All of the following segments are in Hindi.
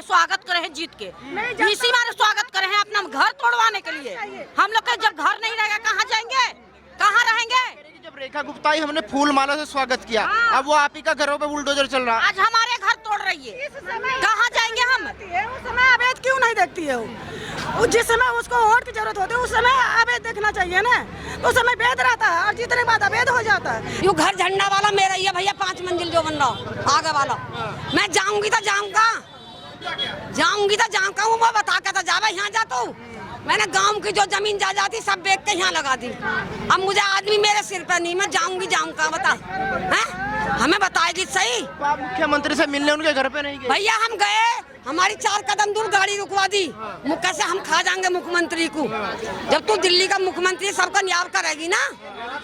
स्वागत करे हैं जीत के, इसी मारे स्वागत करे हैं अपना घर तोड़वाने के लिए। हम लोग का जब घर नहीं रहेगा कहाँ जाएंगे, कहाँ रहेंगे? जब रेखा गुप्ता ही हमने फूल माला से स्वागत किया, अब वो आप ही का घरों पे बुलडोजर चल रहा है। आज हमारे घर तोड़ रही है, कहाँ जाएंगे हम? उस समय अवैध क्यों नहीं देखती है वो? जिस समय उसको वोट की जरूरत होती है उस समय अवैध देखना चाहिए ना। उस समय वैध रहता है और जीतने के बाद अवैध हो जाता है। यू घर झंडा वाला मेरा ही है भैया, 5 मंजिल जो बन रहा आगे वाला। मैं जाऊंगी तो जाऊंगा, वो बता के तो जावे यहाँ जा तू। मैंने गांव की जो जमीन जायदाद सब बेच के यहाँ लगा दी। अब मुझे आदमी मेरे सिर पर नहीं, मैं जाऊंगा बता हैं? हमें बताएगी सही। आप मुख्यमंत्री से मिलने उनके घर पे नहीं गए? भैया हम गए, हमारी 4 कदम दूर गाड़ी रुकवा दी। मुक्का से हम खा जाएंगे मुख्यमंत्री को। जब तू दिल्ली का मुख्यमंत्री सबका न्याय करेगी ना,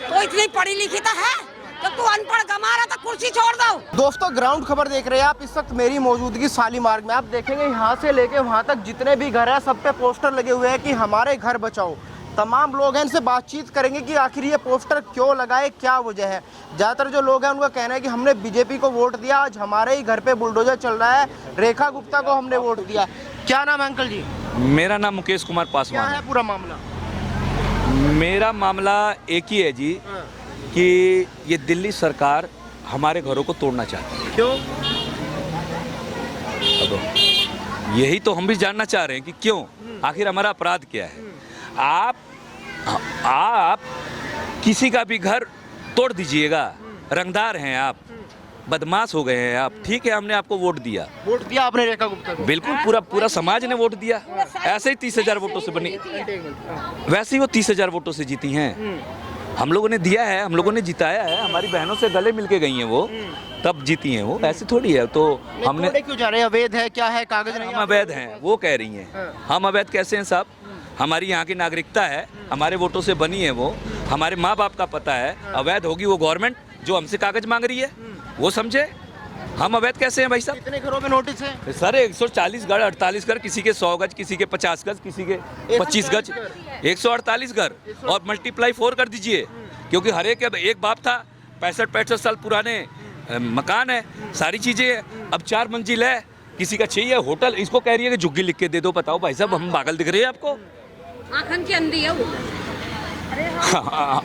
तो इतनी पढ़ी लिखी तो है। जब तू अनपढ़ गमा रहा तो कुर्सी छोड़ दो। दोस्तों ग्राउंड खबर देख रहे हैं आप। इस वक्त मेरी मौजूदगी शालीमार्ग में। आप देखेंगे यहाँ से लेके वहाँ तक जितने भी घर हैं सब पे पोस्टर लगे हुए हैं कि हमारे घर बचाओ। तमाम लोग हैं, इनसे बातचीत करेंगे कि आखिर ये पोस्टर क्यों लगाए, क्या वजह है। ज़्यादातर जो लोग हैं उनका कहना है कि हमने बीजेपी को वोट दिया, आज हमारे ही घर पे बुलडोजर चल रहा है, रेखा गुप्ता को हमने वोट दिया। क्या नाम है अंकल जी? मेरा नाम मुकेश कुमार पासवान क्या है पूरा मामला? मेरा मामला एक ही है जी कि ये दिल्ली सरकार हमारे घरों को तोड़ना चाहती है। क्यों? यही तो हम भी जानना चाह रहे हैं कि क्यों, आखिर हमारा अपराध क्या है। आप किसी का भी घर तोड़ दीजिएगा, रंगदार हैं आप, बदमाश हो गए हैं आप, ठीक है हमने आपको वोट दिया आपने रेखा गुप्ता को? बिल्कुल पूरा समाज ने वोट दिया। ऐसे ही 30,000 वोटों से बनी, वैसे ही वो 30,000 वोटों से जीती हैं। हम लोगों ने दिया है, हम लोगों ने जिताया है, हमारी बहनों से गले मिलके गई हैं वो, तब जीती हैं वो। ऐसी थोड़ी है। तो हमने क्यों जा रहे हैं? अवैध है क्या है? कागज नहीं? हम अवैध हैं वो कह रही हैं। हम अवैध कैसे हैं साहब? हमारी यहाँ की नागरिकता है, हमारे वोटों से बनी है वो, हमारे माँ बाप का पता है। अवैध होगी वो गवर्नमेंट जो हमसे कागज मांग रही है, वो समझे। हम अवैध कैसे हैं भाई साहब? कितने घरों में नोटिस है? सर 140 घर, 48 घर, किसी के 100 गज, किसी के 50 गज, किसी के 25 गज, 148 घर और मल्टीप्लाई 4 कर दीजिए, क्योंकि हर एक बाप था, 65 साल पुराने मकान है, सारी चीजें है। अब 4 मंजिल है, किसी का चाहिए होटल, इसको कह रही है कि झुग्गी लिख के दे दो। बताओ भाई साहब, हम पागल दिख रहे हैं आपको? आँखन की अंधी है वो।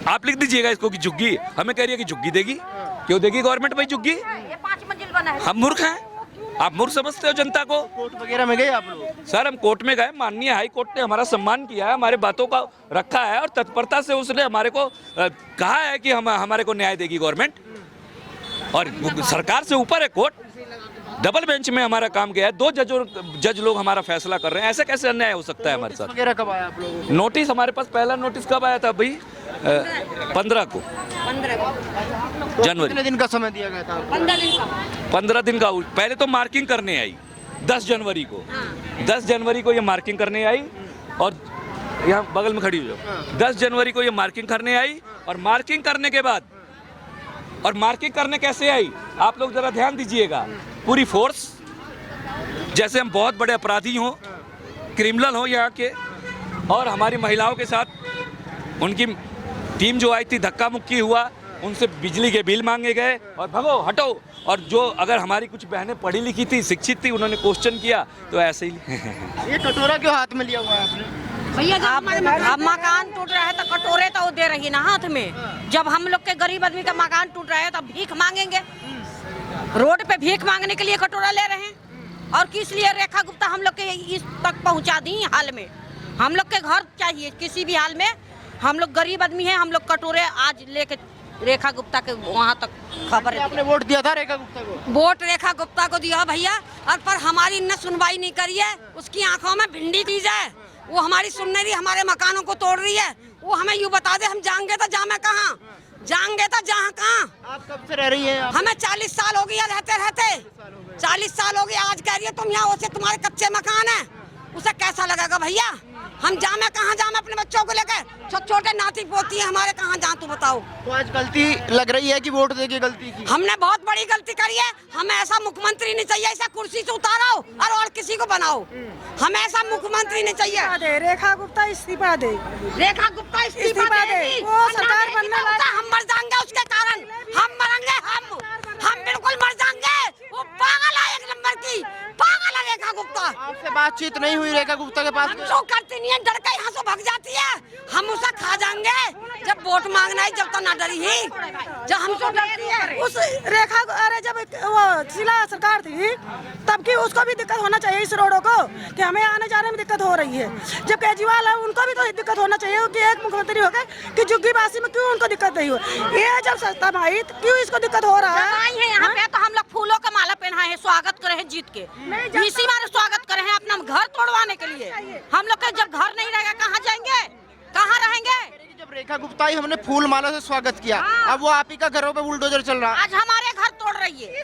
आप लिख दीजिएगा इसको कि झुग्गी, हमें कह रही है कि झुग्गी देगी। क्यों देगी गवर्नमेंट भाई झुग्गी? ये 5 मंजिल बना है। हम मूर्ख हैं? आप मूर्ख समझते हो जनता को? कोर्ट वगैरह में गए आप लोग? सर हम कोर्ट में गए, माननीय हाई कोर्ट ने हमारा सम्मान किया है, हमारे बातों का रखा है और तत्परता से उसने हमारे को कहा है कि हमारे को न्याय देगी गवर्नमेंट। और सरकार से ऊपर है कोर्ट, डबल बेंच में हमारा काम गया है, 2 जज लोग हमारा फैसला कर रहे हैं। ऐसे कैसे अन्याय हो सकता है हमारे साथ? वगैरह कब आया आप लोगों को? नोटिस हमारे पास पहला नोटिस कब आया था भाई? 15 को, 15 जनवरी। कितने दिन का समय दिया गया था? 15 दिन का। 15 दिन का। पहले तो मार्किंग करने आई 10 जनवरी को। 10 जनवरी को ये मार्किंग करने आई और यहाँ बगल में खड़ी हो जाओ। 10 जनवरी को ये मार्किंग करने आई और मार्किंग करने के बाद, और मार्किंग करने कैसे आई आप लोग जरा ध्यान दीजिएगा। पूरी फोर्स, जैसे हम बहुत बड़े अपराधी हों, क्रिमिनल हों यहाँ के, और हमारी महिलाओं के साथ उनकी टीम जो आई थी, धक्का मुक्की हुआ, उनसे बिजली के बिल मांगे गए और भगो हटो। और जो अगर हमारी कुछ बहनें पढ़ी लिखी थी, शिक्षित थी, उन्होंने क्वेश्चन किया तो ऐसे ही। ये कटोरा क्यों हाथ में लिया हुआ है आपने? भैया अब मकान टूट रहा है तो कटोरे तो दे रही ना हाथ में। जब हम लोग के गरीब आदमी का मकान टूट रहा है तो भीख मांगेंगे, रोड पे भीख मांगने के लिए कटोरा ले रहे हैं। और किस लिए रेखा गुप्ता हम लोग के इस तक पहुंचा दी हाल में। हम लोग के घर चाहिए किसी भी हाल में, हम लोग गरीब आदमी हैं, हम लोग कटोरे आज लेके रेखा गुप्ता के वहाँ तक खबर है। आपने वोट दिया था रेखा गुप्ता को? वोट रेखा गुप्ता को दिया भैया, और पर हमारी न सुनवाई नहीं करी है। उसकी आंखों में भिंडी दी जाए, वो हमारी सुन नहीं रही, हमारे मकानों को तोड़ रही है। वो हमें यूँ बता दे हम जाएंगे तो जामे कहाँ, जाएंगे तो जहाँ कहाँ। आप कब से रह रही हैं? हमें 40 साल हो गया रहते रहते, 40 साल हो गया। आज कह रही है तुम यहाँ, उसे तुम्हारे कच्चे मकान है, उसे कैसा लगेगा भैया? हम जामे कहाँ, जामे अपने बच्चों को लेकर, छोटे नाती पोती है हमारे, कहाँ जाऊँ तू बताओ? तो आज गलती लग रही है कि वोट देके गलती की? हमने बहुत बड़ी गलती करी है। हमें ऐसा मुख्यमंत्री नहीं चाहिए, ऐसा कुर्सी से उतारो और किसी को बनाओ। हमें ऐसा मुख्यमंत्री नहीं चाहिए। रेखा गुप्ता इस्तीफा दे, रेखा गुप्ता इस्तीफा दे। वो सरकार बनने वाली, हम मर जाएंगे उसके कारण, हम मरेंगे, हम बिल्कुल मर जाएंगे। वो पागल है, एक नंबर की पागल है रेखा गुप्ता। आपसे बातचीत नहीं हुई रेखा गुप्ता के पास? हम जो करती नहीं है, डर के यहाँ से भाग जाती है। हम उसे खा जाएंगे जब वोट मांगना है, जब तो ना डरी ही, जब हम तो डरती है। उस रेखा अरे जब वो शीला सरकार थी तब की उसको भी दिक्कत होना चाहिए इस रोडों को, कि हमें आने जाने में दिक्कत हो रही है। जब केजरीवाल है उनको भी तो दिक्कत होना चाहिए कि एक मुख्यमंत्री हो गए कि झुग्गीवासी में क्यों उनको दिक्कत नहीं हुई। ये जब सत्ता में आई तो क्यों इसको दिक्कत हो रहा है? आई है यहाँ पे तो हम लोग फूलों का माला पहनाए हैं, स्वागत करे हैं जीत के, इसी बार स्वागत करे हैं अपना घर तोड़वाने के लिए। हम लोग का जब घर नहीं रहेगा कहाँ जाएंगे, कहाँ रहेंगे? जब रेखा गुप्ता आई हमने फूल माला से स्वागत किया, अब वो आप ही का घरों पे बुलडोजर चल रहा है। आज हमारे घर तोड़ रही है,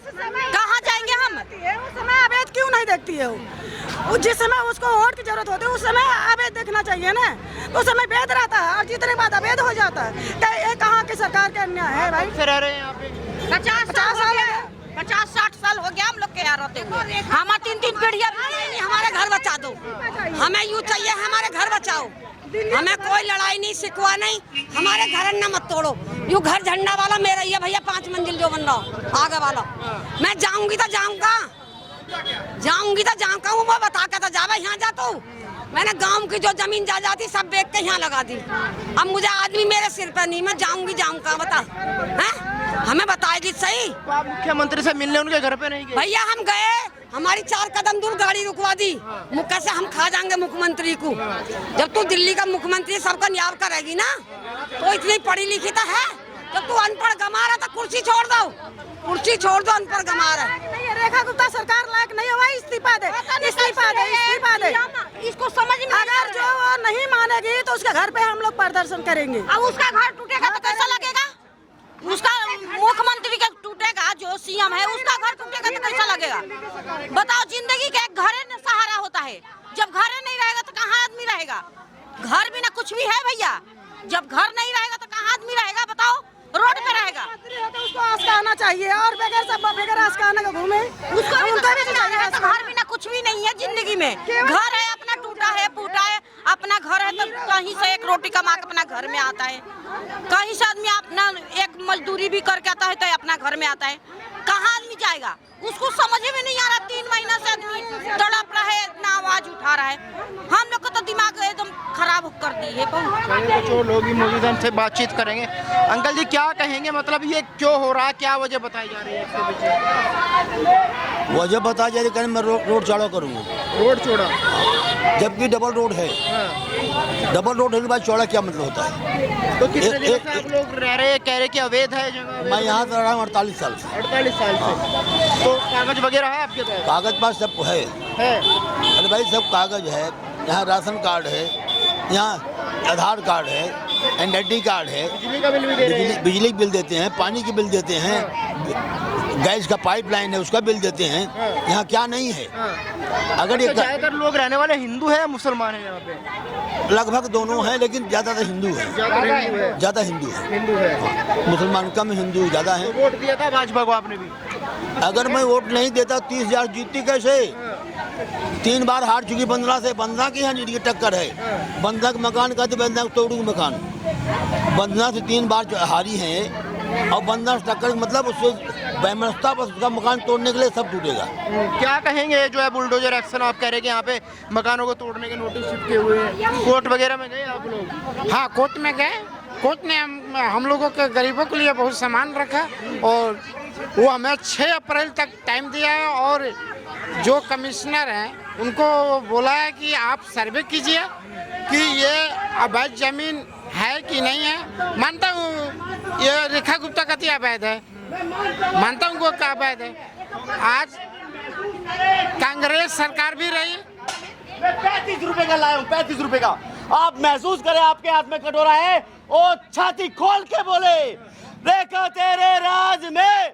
कहाँ जाएंगे हम? उस समय अवैध क्यों नहीं देखती है वो? जिस समय उसको वोट की जरूरत होती है उस समय अवैध देखना चाहिए ना। उस समय वैध रहता है और जीतने के बाद अवैध हो जाता है। ये कहाँ की सरकार का अन्याय है भाई? से रह रहे हैं यहाँ पे 50 साल 50-60 साल हो गया हम लोग के यहाँ रहते हुए। हमारे 3 पीढ़ियाँ हमारे घर बचा दो, हमें यूँ चाहिए हमारे घर बचाओ, हमें कोई लड़ाई नहीं शिकवा नहीं, हमारे घर न मत तोड़ो। यूँ घर झंडा वाला मेरा ही है भैया, 5 मंजिल जो बन रहा आगे वाला। मैं जाऊंगी तो जाऊंगा, वो बता के तो जावे यहाँ जा तो। मैंने गांव की जो जमीन जायदाद सब बेच के यहाँ लगा दी। अब मुझे आदमी मेरे सिर पर नहीं, मैं जाऊंगा बता हैं? हमें बताएगी सही। तो आप मुख्यमंत्री से मिलने उनके घर पे नहीं गए? भैया हम गए, हमारी 4 कदम दूर गाड़ी रुकवा दी। मुक्का से हम खा जाएंगे मुख्यमंत्री को। जब तू दिल्ली का मुख्यमंत्री सबका न्याय करेगी ना, तो इतनी पढ़ी लिखी तो है। जब तू अनपढ़ गमा रहा तो कुर्सी छोड़ दो, अनपढ़ गमा रहा है। रेखा गुप्ता सरकार लायक नहीं हुआ, इस्तीफा दे। इसको समझ में अगर जो वो नहीं मानेगी तो उसके घर पे हम लोग प्रदर्शन करेंगे। अब उसका घर टूटेगा तो कैसा लगेगा? उसका मुख्यमंत्री का टूटेगा, जो सीएम है उसका घर टूटेगा तो कैसा लगेगा? बताओ, जिंदगी का एक घर सहारा होता है। जब घर नहीं रहेगा तो कहाँ आदमी रहेगा? घर बिना कुछ भी है भैया? जब घर नहीं रहेगा तो कहाँ आदमी रहेगा? बताओ, रोड पे रहेगा। उसको आस्काना चाहिए और बगैर आस्काना का घूमे उसको भी चाहिए। तो घर बिना कुछ भी नहीं है जिंदगी में। घर है अपना, टूटा है फूटा है, अपना घर है तो कहीं से एक रोटी कमा के अपना घर में आता है, कहीं से आदमी अपना एक मजदूरी भी करके आता है तो अपना घर में आता है। कहाँ आदमी जाएगा? उसको समझ में नहीं आ रहा। 3 महीना से आदमी तड़प रहा है, इतना आवाज उठा रहा है। हम लोग का तो दिमाग एकदम खराब कर दी है। जो लोग भी मौजूद हैं उनसे बातचीत करेंगे। अंकल जी क्या कहेंगे, मतलब ये क्यों हो रहा है, क्या वजह बताई जा रही है इसके पीछे? वजह बताई जा रही है, मैं रोड चौड़ा करूँगा। रोड चौड़ा? जबकि डबल रोड है। डबल रोड होने के बाद चौड़ा क्या मतलब होता है? तो कितने दिन से आप लोग रह रहे हैं, कह रहे कि अवैध है जगह? मैं यहाँ से रहा हूँ 48 साल से। 48 साल से। तो कागज वगैरह है आपके पास? कागज पास सब है। अरे भाई सब कागज है, यहाँ राशन कार्ड है, यहाँ आधार कार्ड है, एनआईडी कार्ड है, बिजली का बिल भी दे रहे हैं? बिजली बिल देते हैं, पानी के बिल देते हैं, गैस का पाइपलाइन है उसका बिल देते हैं। यहाँ क्या नहीं है? अगर ये ज्यादातर लोग रहने वाले हिंदू है या मुसलमान है यहाँ पे? लगभग दोनों हैं, लेकिन ज्यादातर हिंदू है। ज्यादा हिंदू है। मुसलमान कम, हिंदू ज्यादा है। वोट दिया था भाजपा को आपने भी? अगर मैं वोट नहीं देता 30,000 जीतती कैसे? 3 बार हार चुकी बंदना से। बंदना की यहाँ की टक्कर है। बंदना का मकान कहते, बंदना तोड़ू मकान। बंदना से 3 बार हारी है और बंदना से टक्कर मतलब उससे बेमनस्ता बस उसका मकान तोड़ने के लिए सब टूटेगा। क्या कहेंगे जो है बुलडोजर एक्शन, आप कह रहे हैं कि यहाँ पे मकानों को तोड़ने के नोटिस चिपके हुए हैं, कोर्ट वगैरह में गए आप लोग? हाँ, कोर्ट में गए। कोर्ट ने हम लोगों के गरीबों के लिए बहुत सामान रखा और वो हमें 6 अप्रैल तक टाइम दिया है। और जो कमिश्नर हैं उनको बोला है कि आप सर्वे कीजिए कि ये अवैध जमीन है कि नहीं है। मानता हूँ ये रेखा गुप्ता कहती अवैध है, मानता हूँ वो क्या अवैध है। आज कांग्रेस सरकार भी रही। 35 रुपए का लाया हूँ, 35 रुपए का। आप महसूस करें, आपके हाथ में कटोरा है और छाती खोल के बोले रेखा तेरे राज में।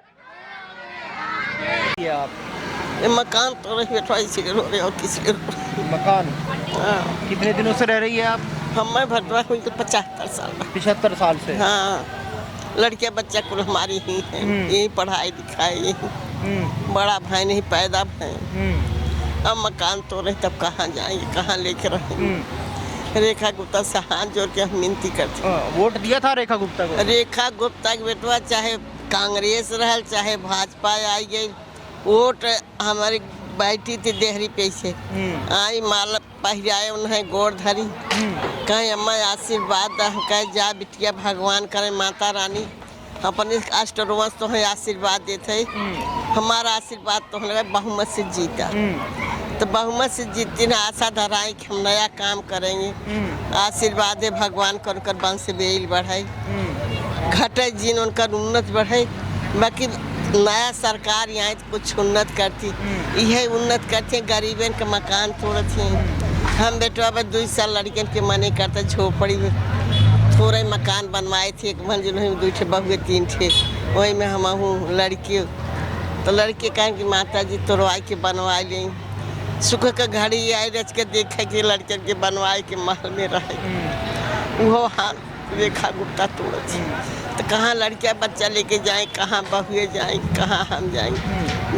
ये मकान तो रही बैठा इसी के रो रहे और किसी के मकान? हाँ। कितने दिनों से रह रही है आप? मैं भटवा हुई तो 75 साल। 75 साल से? हाँ, लड़कियां बच्चा कुल हमारी ही है, यही पढ़ाई लिखाई यही। बड़ा भाई नहीं पैदा भाई। अब मकान तो रहे तब कहाँ जाएंगे, कहाँ लेके रहेंगे? रेखा गुप्ता से हाथ जोड़ के हम विनती करते। वोट दिया था रेखा गुप्ता को? रेखा गुप्ता के बेटवा चाहे कांग्रेस रहल चाहे भाजपा आई गई, वोट हमारे बैठी थी देहरी पे से आई माला पहिराए उन्हें गोड़ धरी कहे अम्मा आशीर्वाद कहे जा बिटिया भगवान करे माता रानी अपने अष्टरोवंश तो है आशीर्वाद देते हमारा आशीर्वाद तो लगा बहुमत से जीता तो बहुमत से जीतती ना आशा धराई कि हम नया काम करेंगे आशीर्वाद है भगवान कर कर वंश बेल बढ़ाई घटे जिन उनका उन्नत बढ़े बाकी नया सरकार यहाँ कुछ उन्नत करती यह उन्नत करते गरीबन के मकान तोड़ते हम बेटवा अब 2 साल लड़कियन के मने करते झोपड़ी में थोड़े मकान बनवाए थे 1 मंजिल में 2 ठे बहुए 3 ठे वही में हम हूँ लड़की तो लड़के कहें कि माता जी तोड़वाई के बनवा लें सुख का घड़ी आई रच के देखे कि लड़कियन के बनवाए के महल में रहे वो हाल रेखा गुप्ता तोड़ती तो कहाँ लड़कियाँ बच्चा लेके जाएं कहाँ बहुए जाएं कहाँ हम जाएं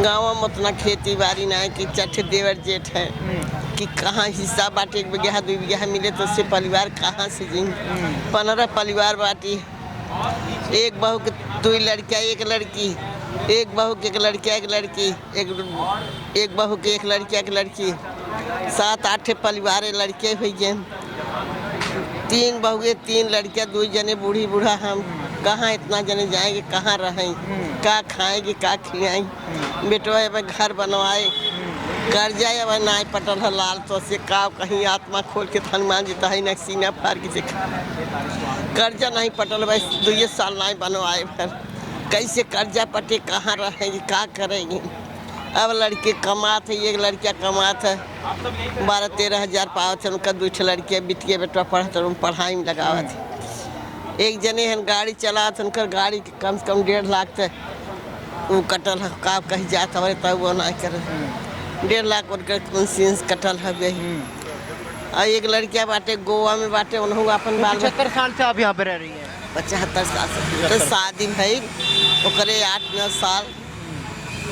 गाँव में उतना खेती बाड़ी ना है कि चठ देवर जेठ है कि कहाँ हिस्सा बाटे 1 बीघा 2 बीघा मिले तो उससे परिवार कहाँ से जाएंगे 15 परिवार बाटी 1 बहू के 2 लड़कियाँ 1 लड़की 1 बहू के 1 लड़कियाँ 1 लड़की 1 बहू के 1 लड़कियाँ 1 लड़की 7-8 परिवार लड़के हुई गए 3 बहुए 3 लड़कियाँ 2 जने बूढ़ी बूढ़ा हम कहाँ इतना जने जाएंगे कहाँ रहें क्या खाएंगे क्या खिलाएंगे बेटवा अब घर बनवाए कर्जा अब नाई पटल है लाल तो से का कहीं आत्मा खोल के हनुमान जी तही न सीना फाड़ के से कर्जा नहीं पटल भाई 2 साल नहीं बनवाए फिर कैसे कर्जा पटे कहाँ रहेंगे क्या करेंगे अब लड़के कमाते 1 लड़कियाँ कमाते 12-13 हज़ार पावत है उनका 2 ठे लड़कियाँ बिटिया बेटवा पढ़ते पढ़ाई में लगावा थे 1 जने हन गाड़ी चला थे उनकर गाड़ी कम से कम 1.5 लाख थे वो कटल है का कहीं जाता है तब वो नहीं करे 1.5 लाख उनकर इंश्योरेंस कटल है गई और 1 लड़कियाँ बाटे गोवा में बाटे उन्होंने अपन बाल 75 साल से आप यहाँ पे रह रही हैं 75 साल से तो शादी भई ओकरे 8-9 साल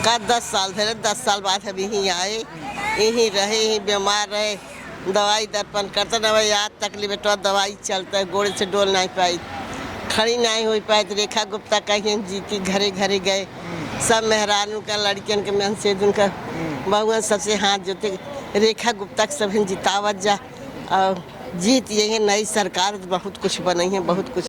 का 10 साल थे 10 साल बाद अभी यहीं आए यहीं रहे यहीं बीमार रहे दवाई दर्पण करते न याद तकलीफ बेटा दवाई चलता है गोड़े से डोल नहीं पाई खड़ी नहीं हो पाई तो रेखा गुप्ता कहीं जीती घरे घरे गए सब मेहरानों का लड़कियन के मन से उनका बहुआ सबसे हाथ जोते रेखा गुप्ता के सब जितावत जा और जीत यही नई सरकार बहुत कुछ बनी है बहुत कुछ